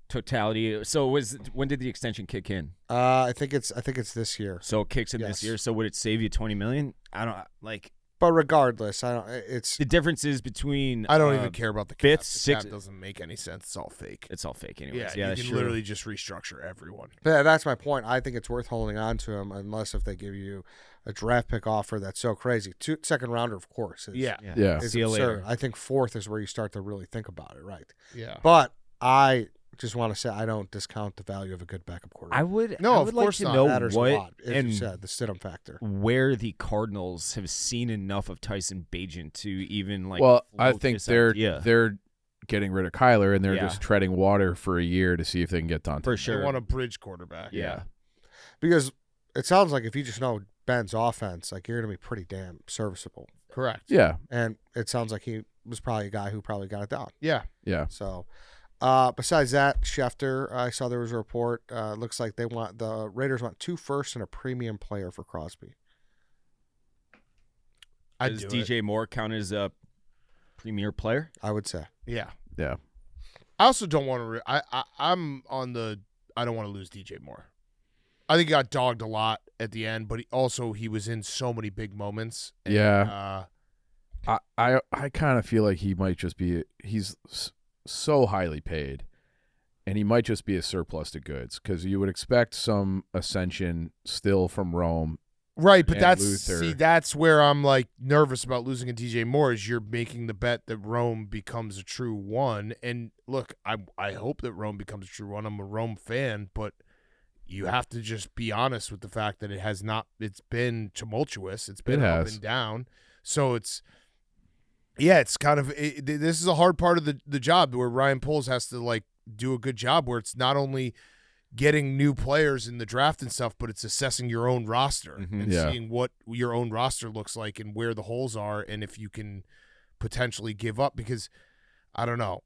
totality? So when did the extension kick in? I think it's this year. So it kicks in this year. So would it save you $20 million? I don't like. But regardless, I don't. It's The difference is between I don't even care about the cap. fifth, The sixth. cap doesn't make any sense. It's all fake. It's all fake, anyways. Yeah, you that's can true. literally just restructure everyone. But that's my point. I think it's worth holding on to him unless if they give you a draft pick offer that's so crazy. Second rounder, of course. Yeah. Is See you absurd. later. I think fourth is where you start to really think about it, right? Yeah. But I just want to say I don't discount the value of a good backup quarterback. I would. No, I of would like course to not. know It matters what a lot, as and you said, the Stidham factor. where the Cardinals have seen enough of Tyson Bagent to even Well, I float think this they're idea. getting rid of Kyler and they're Yeah. just treading water for a year to see if they can get Dante. for They sure. want a bridge quarterback. Yeah. Because it sounds like if you just know Ben's offense, like you're going to be pretty damn serviceable. Correct. Yeah. And it sounds like he was probably a guy who probably got it down. Yeah. Yeah. So, besides that, Schefter, I saw there was a report. Looks like the Raiders want 2 firsts and a premium player for Crosby. Does DJ Moore count as a premier player? I would say. Yeah. Yeah. I also don't want to. I'm on the. I don't want to lose DJ Moore. I think he got dogged a lot at the end, but he was in so many big moments. And, Yeah. I kind of feel like he might just be. He's so highly paid, and he might just be a surplus to goods because you would expect some ascension still from Rome. Right, but and Luther. that's where I'm like nervous about losing a DJ Moore. Is you're making the bet that Rome becomes a true one, and look, I hope that Rome becomes a true one. I'm a Rome fan, but you have to just be honest with the fact that it has not. It's been tumultuous. It's been up and down. So it's kind of this is a hard part of the job where Ryan Poles has to like do a good job where it's not only getting new players in the draft and stuff, but it's assessing your own roster and seeing what your own roster looks like and where the holes are and if you can potentially give up because I don't know.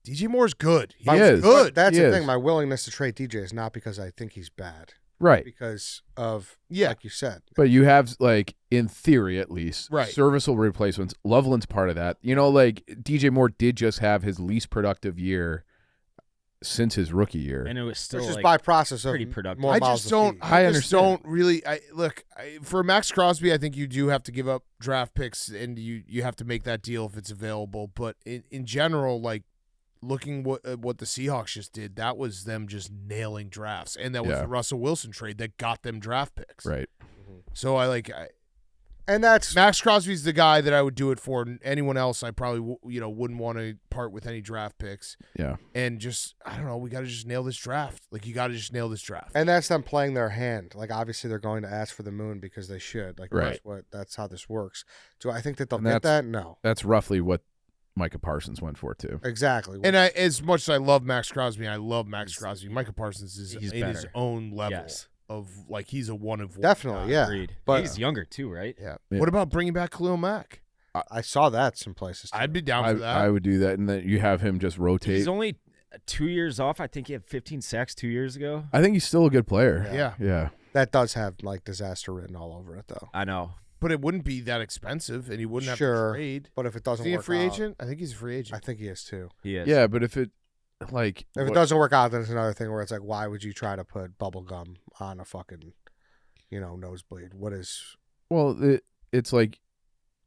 DJ Moore's good. He is good. That's the thing. My willingness to trade DJ is not because I think he's bad. Right. Because of, like you said. But you have, like, in theory at least, serviceable replacements. Loveland's part of that. You know, like, DJ Moore did just have his least productive year since his rookie year. And it was still just like by process of pretty productive. more miles of feet. I understand. Don't really. For Max Crosby, I think you do have to give up draft picks, and you have to make that deal if it's available. But in general, like looking what the Seahawks just did, that was them just nailing drafts, and that was the Russell Wilson trade that got them draft picks. Right. So And that's Max Crosby's the guy that I would do it for. Anyone else, I probably wouldn't want to part with any draft picks. Yeah. And just I don't know. We got to just nail this draft. Like you got to just nail this draft. and that's them playing their hand. Like obviously they're going to ask for the moon because they should. Like Right. that's how this works. Do I think that they'll And get that? No. That's roughly what Micah Parsons went for too. Exactly. And as much as I love Max Crosby, Micah Parsons is He's in his better. own level Yes. of like he's a one of one. Definitely, guy. yeah. Agreed. But He's younger too, right? Yeah. Yeah. What about bringing back Khalil Mack? I saw that some places. Too. I'd be down for that. I would do that, and then you have him just rotate. He's only 2 years off. I think he had 15 sacks 2 years ago. I think he's still a good player. yeah. Yeah. That does have like disaster written all over it though. I know. But it wouldn't be that expensive, and he wouldn't have Sure. to trade. But if it Is doesn't he a work free out, agent? I think he's a free agent. I think he is too. He is. Yeah, but if it like If it doesn't work out, then it's another thing where it's like, why would you try to put bubble gum on a fucking, nosebleed? What is? well, it's like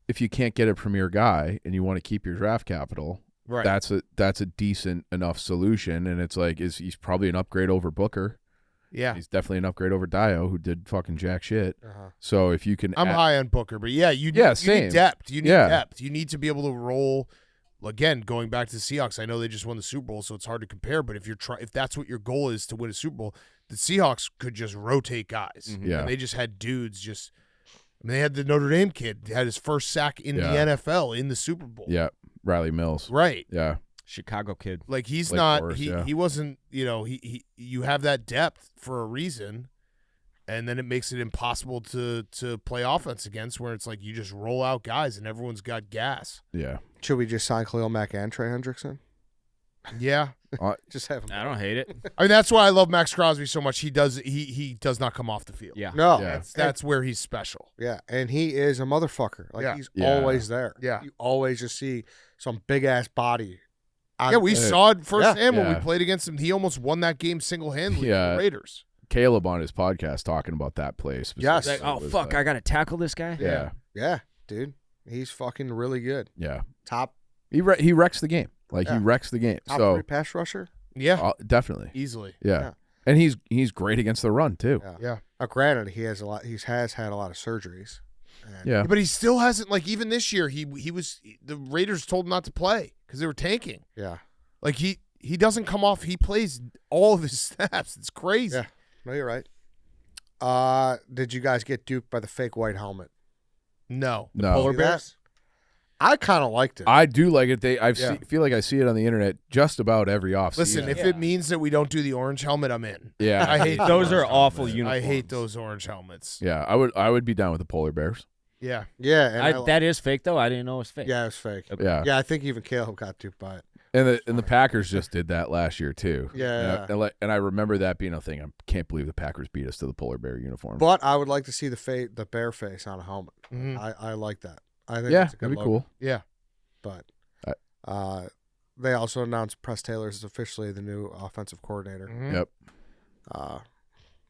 if you can't get a premier guy and you want to keep your draft capital, Right. that's a decent enough solution, and it's like he's probably an upgrade over Booker. yeah. He's definitely an upgrade over Dio, who did fucking jack shit. Uh-huh. So if you can, I'm high on Booker, but yeah, you same. need depth. You need Yeah. depth. You need to be able to roll. Again, going back to the Seahawks, I know they just won the Super Bowl, so it's hard to compare. But if that's what your goal is to win a Super Bowl, the Seahawks could just rotate guys. Mhm. Yeah. And they just had dudes. They had the Notre Dame kid had his first sack in the Yeah. NFL in the Super Bowl. yeah, Riley Mills. Right. Yeah, Chicago kid. Like he's Lake not. Forest, He yeah. he wasn't. You have that depth for a reason. And then it makes it impossible to play offense against, where it's like you just roll out guys and everyone's got gas. yeah. Should we just sign Khalil Mack and Trey Hendrickson? Yeah, Just have him. I don't hate it. I mean that's why I love Max Crosby so much. He does not come off the field. Yeah. No. Yeah. that's where he's special. Yeah, and he is a motherfucker. Like Yeah. he's Yeah. always there. Yeah. You always just see some big ass body. Yeah, we saw it firsthand when we Yeah. played against him. He almost won that game single handedly Yeah. for the Raiders. Caleb on his podcast talking about that play. Yes. Like, oh fuck, I gotta tackle this guy. Yeah, Yeah, dude, he's fucking really good. yeah. Top He wrecks the game. Like Yeah. he wrecks the game. top So 3 pass rusher. Yeah, definitely. easily. Yeah. Yeah. And he's great against the run too. Yeah. Yeah. Granted, he has had a lot of surgeries. And Yeah. But he still hasn't. Like even this year, he was the Raiders told him not to play because they were tanking. Yeah. Like he doesn't come off. He plays all of his snaps. It's crazy. Yeah. No, you're right. Did you guys get duped by the fake white helmet? No. No. Polar See that? bears. I kind of liked it. I do like it. Yeah. Feel like I see it on the internet just about every offseason. Listen, if it means that we don't do the orange helmet, I'm in. yeah, I hate Those the are orange awful helmet. uniforms. I hate those orange helmets. Yeah, I would be down with the polar bears. Yeah. yeah, and That is fake though. I didn't know it was fake. yeah, it was fake. Yeah, Yeah, I think even Caleb got duped by it. and the Packers just did that last year too. Yeah. and I remember that being a thing. I can't believe the Packers beat us to the polar bear uniform. But I would like to see the bear face on a helmet. Mhm. I like that. I think yeah, it's a good that'd be logo. cool. Yeah. But they also announced Press Taylor is officially the new offensive coordinator. Mhm. Yep.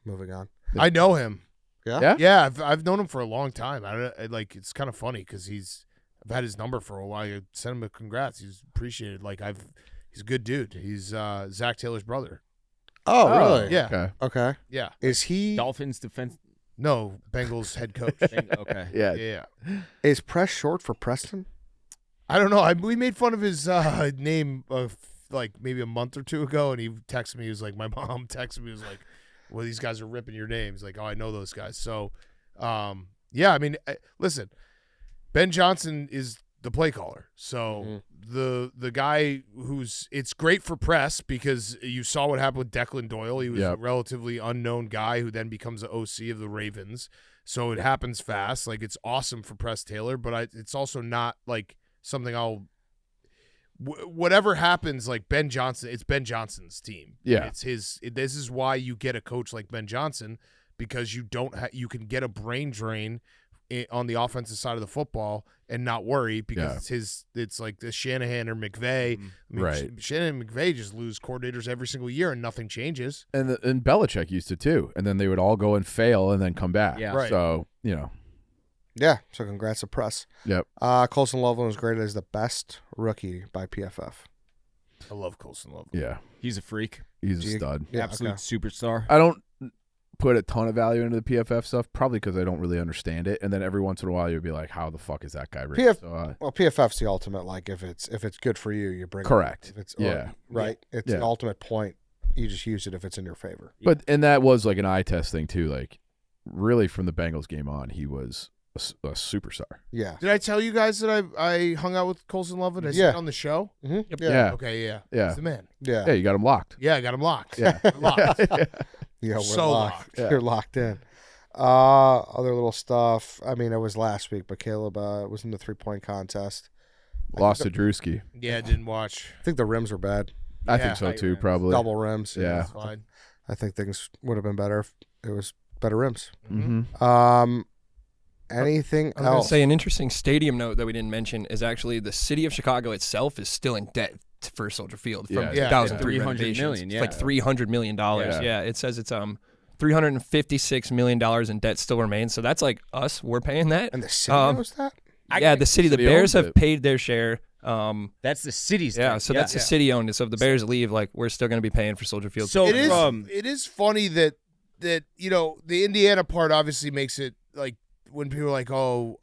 Moving on. I know him. Yeah? Yeah? Yeah, I've known him for a long time. Like it's kind of funny because I've had his number for a while. I sent him a congrats. He's appreciated. He's a good dude. He's Zach Taylor's brother. Oh, really? Yeah. Okay. Okay. Yeah. Is he Dolphins defense. No, Bengals head coach. Okay. Yeah. Yeah. is Press short for Preston? I don't know. We made fun of his name like maybe a month or two ago, and he texted me. He was like, my mom texted me. He was like, well, these guys are ripping your names. Like, oh, I know those guys. So, yeah, I mean, listen, Ben Johnson is the play caller. So the guy it's great for Press because you saw what happened with Declan Doyle. He was a relatively unknown guy who then becomes the OC of the Ravens. So it happens fast. Like, it's awesome for Press Taylor, but it's also not like something whatever happens, like Ben Johnson, it's Ben Johnson's team. Yeah. It's this is why you get a coach like Ben Johnson, because you you can get a brain drain on the offensive side of the football and not worry because it's like the Shanahan or McVay. I mean, Right. Shanahan and McVay just lose coordinators every single year and nothing changes. And Belichick used to too, and then they would all go and fail and then come back. Yeah. Right. So Yeah. So congrats to Press. Yep. Colson Loveland was graded as the best rookie by PFF. I love Colson Love. Yeah. He's a freak. He's a Do you- stud. Yeah, Absolute okay. superstar. I don't put a ton of value into the PFF stuff, probably because I don't really understand it. And then every once in a while, you'll be like, "How the fuck is that guy rated?" Well, PFF's the ultimate. Like if it's good for you, you bring correct. it. If it's yeah, right. It's the ultimate point. You just use it if it's in your favor. But and that was like an eye test thing too. Like really, from the Bengals game on, he was a superstar. Yeah. Did I tell you guys that I hung out with Colson Lovett? I said on the show. Mm-hmm. Yeah. Okay. Yeah. Yeah. He's the man. Yeah. Yeah, you got him locked. Yeah, I got him locked. Yeah. Locked. Yeah, we're So locked. Yeah. You're locked in. Other little stuff. I mean, it was last week, but Caleb was in the 3-point contest. Lost to Drewski. Yeah, I didn't watch. I think the rims were bad. I Yeah. think so Tight too. rims. Probably. Double rims. Yeah. That's fine. I think things would have been better if it was better rims. Mm-hmm. Anything I was going else? to say an interesting stadium note that we didn't mention is actually the city of Chicago itself is still in debt for Soldier Field from Yeah. 2003 $300 renovations. million, It's like yeah. $300 million. Yeah. Yeah, it says it's $356 million in debt still remains. So that's like us. We're paying that. And the city knows that? Yeah, the city, the City Bears owns have it. paid their share. That's the city's Yeah, debt. so that's the city owned it. So if the Bears leave, like we're still going to be paying for Soldier Field. So It is. from It is funny that the Indiana part obviously makes it like when people are like, oh,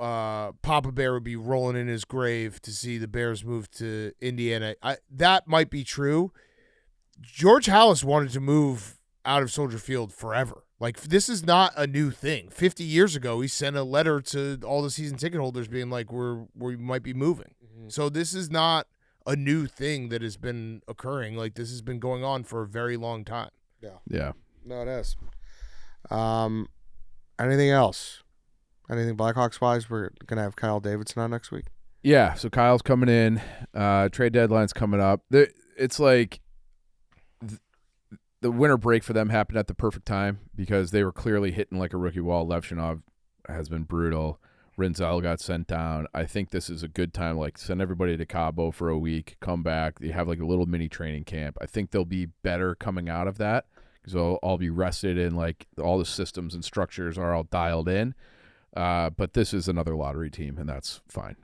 Papa Bear would be rolling in his grave to see the Bears move to Indiana. That might be true. George Halas wanted to move out of Soldier Field forever. Like, this is not a new thing. 50 years ago, he sent a letter to all the season ticket holders being like, we might be moving. Mm-hmm. So this is not a new thing that has been occurring. Like, this has been going on for a very long time. Yeah. No, it is. Anything else? Anything Blackhawks wise? We're gonna have Kyle Davidson on next week. Yeah. So Kyle's coming in. Trade deadline's coming up. It's like the winter break for them happened at the perfect time because they were clearly hitting like a rookie wall. Levchinov has been brutal. Rinzel got sent down. I think this is a good time. Like, send everybody to Cabo for a week, come back. You have like a little mini training camp. I think they'll be better coming out of that because they'll all be rested and like all the systems and structures are all dialed in. But this is another lottery team, and that's fine.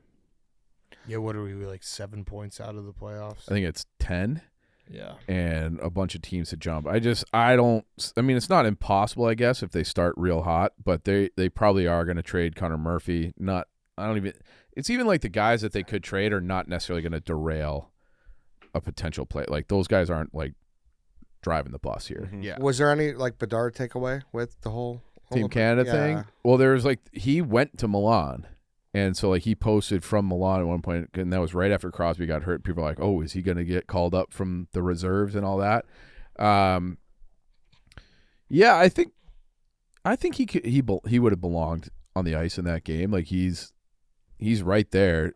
Yeah, what are we, like 7 points out of the playoffs? I think it's 10. Yeah. And a bunch of teams to jump. I mean, it's not impossible, I guess, if they start real hot, but they probably are going to trade Connor Murphy. It's even like the guys that they could trade are not necessarily going to derail a potential play. Like, those guys aren't like driving the bus here. Mm-hmm. Yeah. Was there any like Bedard takeaway with the whole Team Canada thing? Well, there was like, he went to Milan. And so, like, he posted from Milan at one point, and that was right after Crosby got hurt. People are like, oh, is he going to get called up from the reserves and all that? Yeah, I think he would have belonged on the ice in that game. Like, he's right there.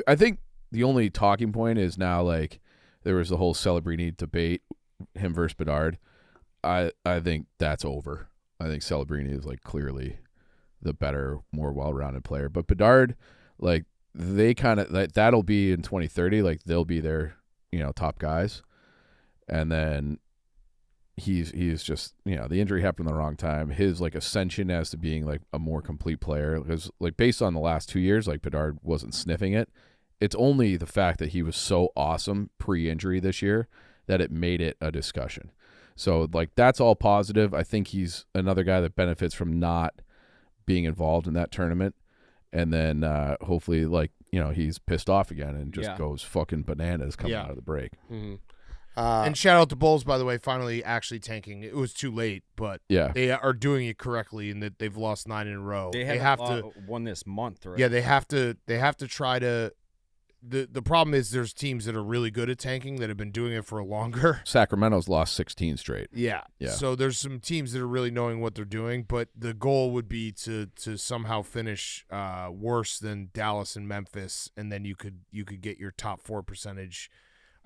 I think the only talking point is now, like, there was the whole Celebrini debate, him versus Bedard. I think that's over. I think Celebrini is, like, clearly the better, more well-rounded player. But Bedard, like, they kind of that'll be in 2030. Like, they'll be their top guys, and then he's just the injury happened in the wrong time. His like ascension as to being like a more complete player, because like based on the last 2 years, like Bedard wasn't sniffing it. It's only the fact that he was so awesome pre-injury this year that it made it a discussion. So like that's all positive. I think he's another guy that benefits from not being involved in that tournament, and then hopefully like he's pissed off again and just goes fucking bananas coming out of the break. Mm-hmm. And shout out to Bulls, by the way, finally actually tanking. It was too late, but Yeah, they are doing it correctly in that they've lost 9 in a row. They have have to. won this month, right? Yeah, they have to try to. The problem is there's teams that are really good at tanking that have been doing it for longer. Sacramento's lost 16 straight. Yeah. Yeah. So there's some teams that are really knowing what they're doing, but the goal would be to somehow finish worse than Dallas and Memphis, and then you could get your top 4 percentage.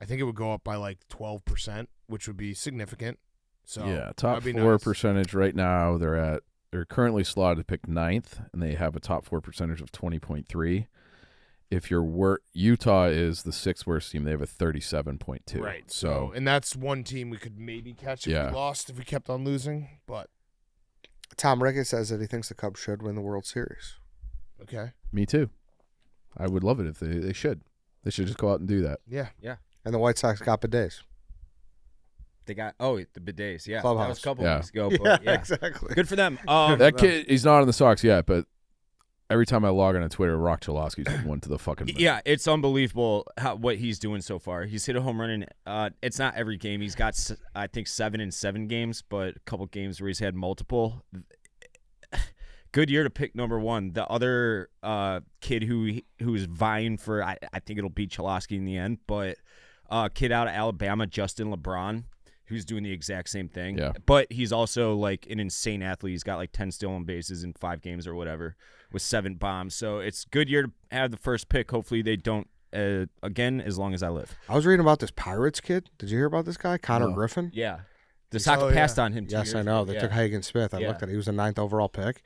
I think it would go up by like 12%, which would be significant. So yeah, top that'd be 4 nice. percentage right now. They're currently slotted to pick 9th, and they have a top 4 percentage of 20.3. If Utah is the 6th worst team, they have a 37.2. Right. So and that's one team we could maybe catch if we lost, if we kept on losing. But Tom Ricketts says that he thinks the Cubs should win the World Series. okay. Me too. I would love it if they should. They should just go out and do that. Yeah. And the White Sox got bidets. They got the bidets. Yeah, Clubhouse. that was a couple Yeah. weeks ago. Yeah, But yeah, exactly. good for them. That kid, he's not on the Sox yet, but every time I log on to Twitter, Rock Chalosky's one to the fucking moon. Yeah, it's unbelievable what he's doing so far. He's hit a home run in it's not every game. He's got I think 7 in 7 games, but a couple games where he's had multiple. Good year to pick number one. The other kid who's vying for I think it'll beat Chalosky in the end, but kid out of Alabama, Justin LeBron, who's doing the exact same thing. Yeah. But he's also like an insane athlete. He's got like 10 stolen bases in 5 games or whatever with 7 bombs. So it's a good year to have the first pick. Hopefully they don't again as long as I live. I was reading about this Pirates kid. Did you hear about this guy, Connor No. Griffin? Yeah. The Sox passed on him 2 Yes, years I know. ago. They Yeah. took Hagen Smith. I Yeah. looked at it. He was the 9th overall pick.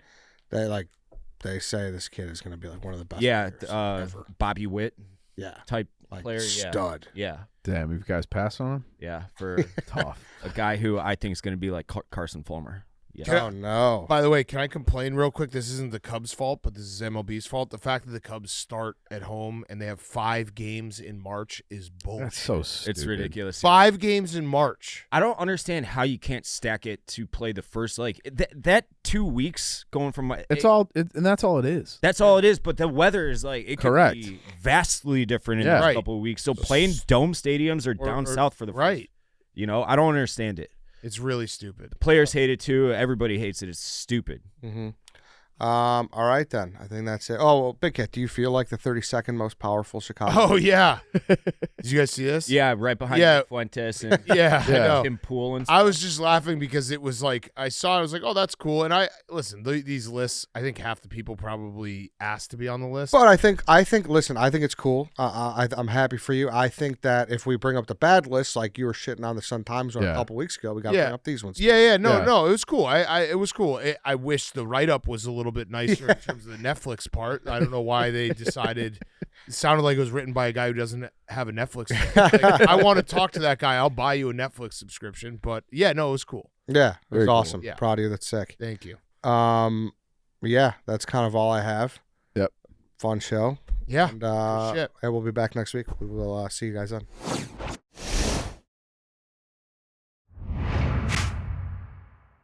They say this kid is going to be like one of the best. Yeah, players ever. Bobby Witt Yeah, type like player. stud. Yeah. Damn, you guys pass on him? Yeah. For Tough. a guy who I think is going to be like Carson Fulmer. Yeah. Can I- Oh no. By the way, can I complain real quick? This isn't the Cubs' fault, but this is MLB's fault. The fact that the Cubs start at home and they have 5 games in March is bullshit. That's so stupid. It's ridiculous. 5 games in March. I don't understand how you can't stack it to play the first that 2 weeks going from And that's all it is. That's all it is, but the weather is like it could Correct. be vastly different in Yeah. a Right. couple of weeks. So playing dome stadiums or down south for the right. first, I don't understand it. It's really stupid. Players hate it too. Everybody hates it. It's stupid. Mm-hmm. All right then. I think that's it. Oh well, Big Cat. Do you feel like the 32nd most powerful Chicago? Oh yeah. Did you guys see this? Yeah, right behind Yeah. Fuentes and Yeah, I know. Tim Pool and stuff. I was just laughing because it was like I saw it, I was like, oh, that's cool. And I listen, these lists, I think half the people probably asked to be on the list. But I think. Listen, I think it's cool. I'm happy for you. I think that if we bring up the bad lists, like you were shitting on the Sun Times one a Yeah. couple weeks ago, we got to Yeah. bring up these ones. Yeah, no, Yeah. it was cool. It was cool. I wish the write up was a little bit nicer in terms of the Netflix part. I don't know why they decided. It sounded like it was written by a guy who doesn't have a Netflix. Like, I want to talk to that guy. I'll buy you a Netflix subscription. But yeah, no, it was cool. Yeah, it was Very cool. awesome. Yeah. Proud of you. That's sick. Thank you. Yeah, that's kind of all I have. Yep. Fun show. Yeah. And Good shit. we'll be back next week. We will see you guys then.